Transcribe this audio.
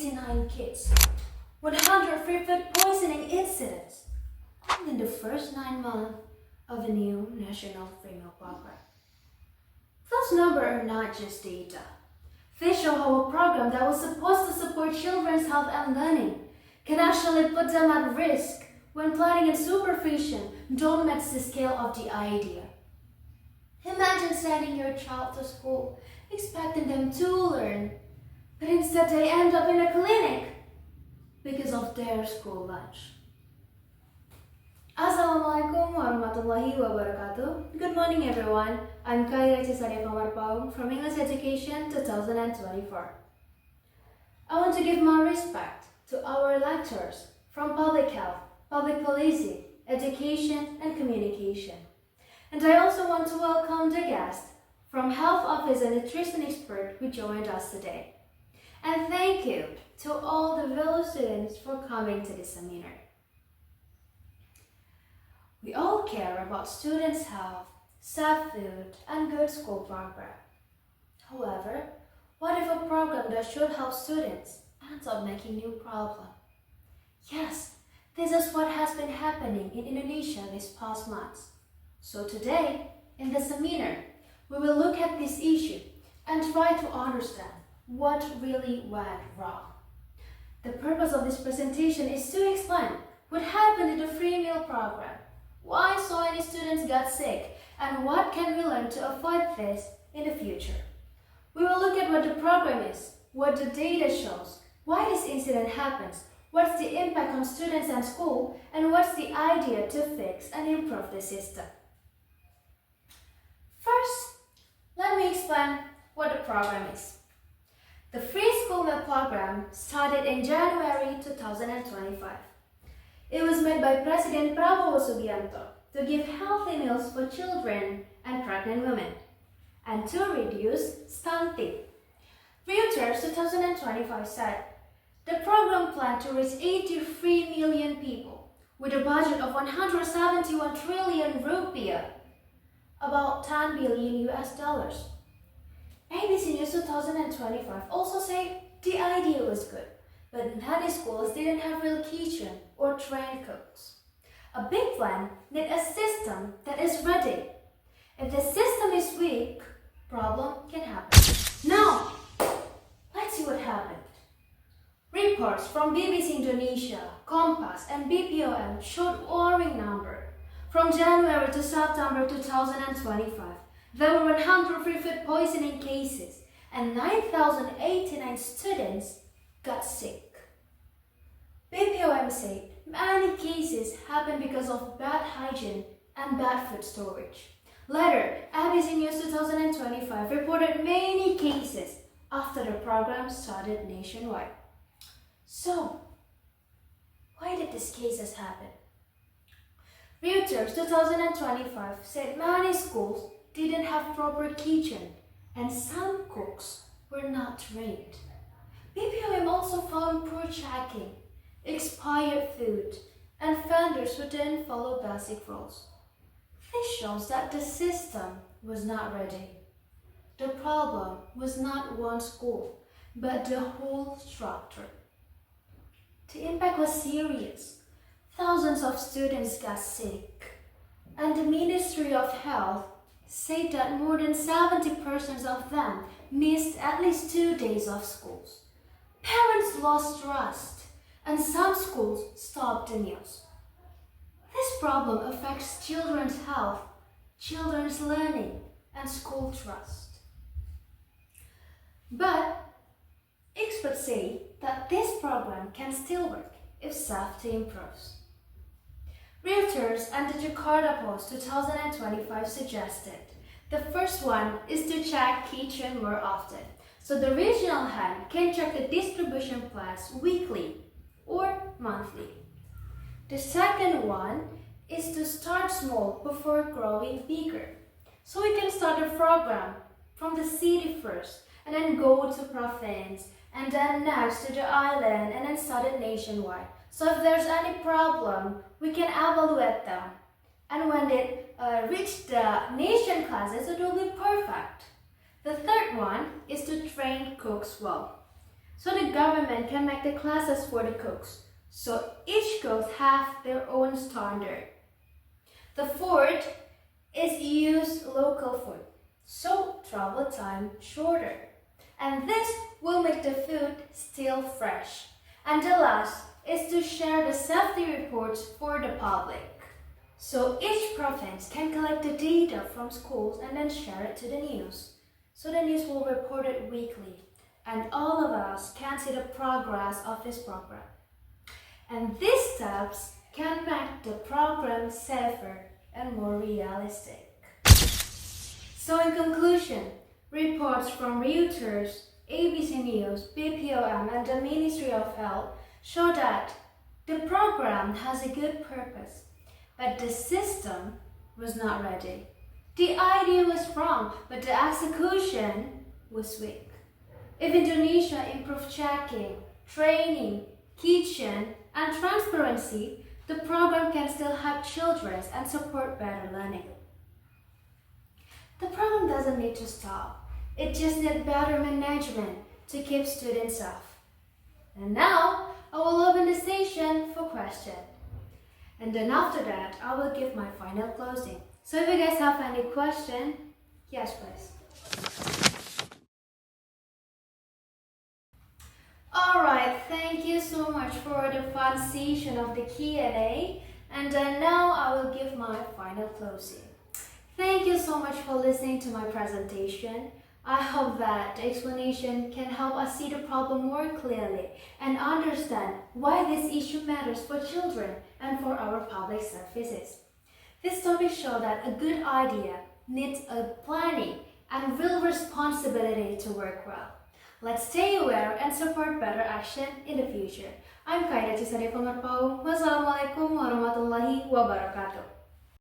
89 kids, 103 food poisoning incidents, and in the first 9 months of the new national free meal program. Those numbers are not just data. They show how a program that was supposed to support children's health and learning can actually put them at risk when planning and supervision don't match the scale of the idea. Imagine sending your child to school, expecting them to learn, but instead they end up in a clinic because of their school lunch. Assalamualaikum warahmatullahi wabarakatuh. Good morning everyone. I'm Khaira Cisadeva Marpaung from English Education 2024. I want to give my respect to our lecturers from Public Health, Public Policy, Education and Communication. And I also want to welcome the guest from Health Office and Nutrition Expert who joined us today. And thank you to all the fellow students for coming to this seminar. We all care about students' health, safe food, and good school program. However, what if a program that should help students ends up making new problem? Yes, this is what has been happening in Indonesia these past months. So today, in the seminar, we will look at this issue and try to understand what really went wrong. The purpose of this presentation is to explain what happened in the free meal program, why so many students got sick, and what can we learn to avoid this in the future. We will look at what the program is, what the data shows, why this incident happens, what's the impact on students and school, and what's the idea to fix and improve the system. First, let me explain what the program is. The Free School Meal Program started in January 2025. It was made by President Prabowo Subianto to give healthy meals for children and pregnant women and to reduce stunting. Reuters 2025 said the program planned to reach 83 million people with a budget of 171 trillion rupiah, about 10 billion US dollars. ABC News 2025 also said the idea was good, but many schools didn't have real kitchen or trained cooks. A big plan needs a system that is ready. If the system is weak, problem can happen. Now, let's see what happened. Reports from BBC Indonesia, Kompas, and BPOM showed worrying numbers. From January to September 2025, there were 103 food poisoning cases and 9,089 students got sick. BPOM said many cases happened because of bad hygiene and bad food storage. Later, ABC News 2025 reported many cases after the program started nationwide. So, why did these cases happen? Reuters 2025 said many schools didn't have proper kitchen and some cooks were not trained. BPOM also found poor checking, expired food, and vendors who didn't follow basic rules. This shows that the system was not ready. The problem was not one school, but the whole structure. The impact was serious. Thousands of students got sick, and the Ministry of Health said that more than 70% of them missed at least 2 days of schools. Parents lost trust, and some schools stopped the meals. This problem affects children's health, children's learning, and school trust. But experts say that this program can still work if safety improves. Reuters and the Jakarta Post 2025 suggested the first one is to check kitchen more often, so the regional head can check the distribution plans weekly or monthly. The second one is to start small before growing bigger, so we can start the program from the city first and then go to province and then next to the island and then start it nationwide. So if there's any problem, we can evaluate them. And when they reach the nation classes, it will be perfect. The third one is to train cooks well. So the government can make the classes for the cooks. So each cook have their own standard. The fourth is use local food. So travel time shorter. And this will make the food still fresh. And the last is to share the safety reports for the public. So each province can collect the data from schools and then share it to the news. So the news will report it weekly and all of us can see the progress of this program. And these steps can make the program safer and more realistic. So in conclusion, reports from Reuters, ABC News, BPOM and the Ministry of Health show that the program has a good purpose, but the system was not ready. The idea was strong, but the execution was weak. If Indonesia improved checking, training, kitchen, and transparency, the program can still help children and support better learning. The program doesn't need to stop. It just needs better management to keep students safe. And now, I will open the session for questions. And then after that, I will give my final closing. So if you guys have any question, yes please. Alright, thank you so much for the fun session of the Q&A. And then now I will give my final closing. Thank you so much for listening to my presentation. I hope that the explanation can help us see the problem more clearly and understand why this issue matters for children and for our public services. This topic shows that a good idea needs a planning and real responsibility to work well. Let's stay aware and support better action in the future. I'm Khaira Cisadeva Marpaung. Wassalamualaikum warahmatullahi wabarakatuh.